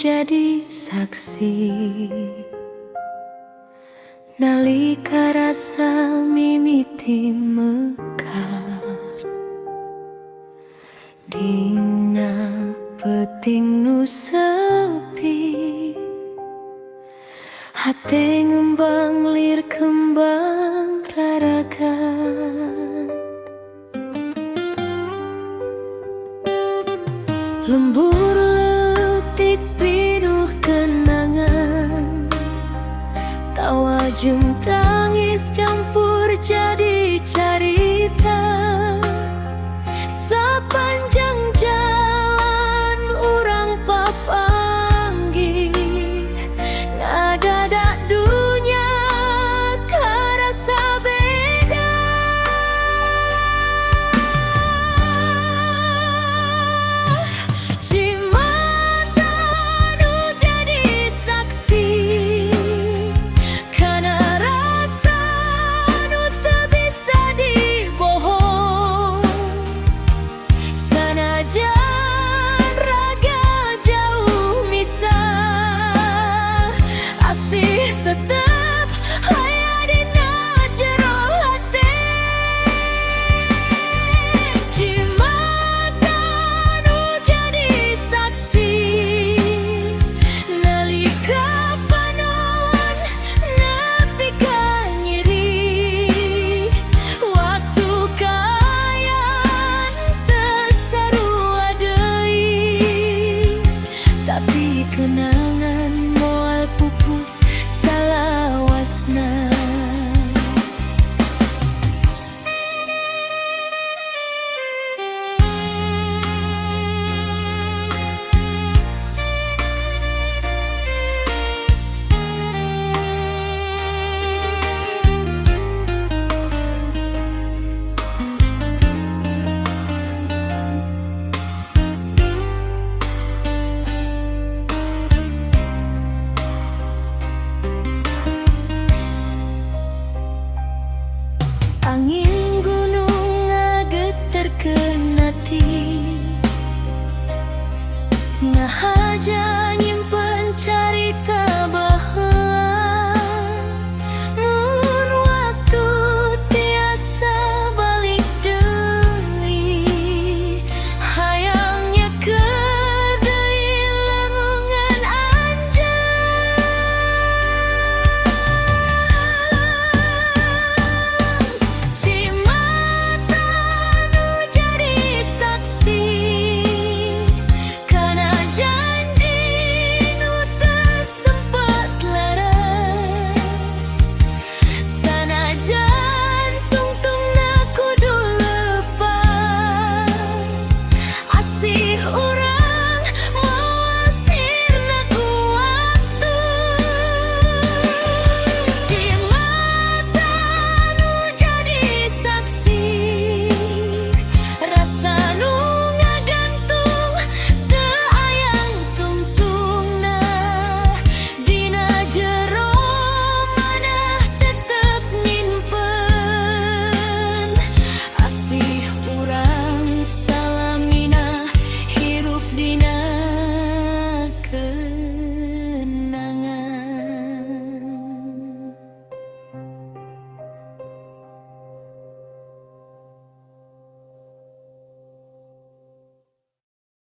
jadi saksi nalika rasa mimiti mekar dina peting nu sepi hate ngembang lir kembang raragat lembur letik pinuh kenangan tawa jeung tangis campur jadi carita sepanjang jalan urang papanggih ngadadak dunya karasa beda cimata nu jadi saksi kana rasa nu teu bisa dibohong sanajan raga jauh misah asih tetep aya dina jero hate cimata nu jadi saksi nalika panon nepi ka nyeri waktu kaayaan teu sarua deui tapi kenangan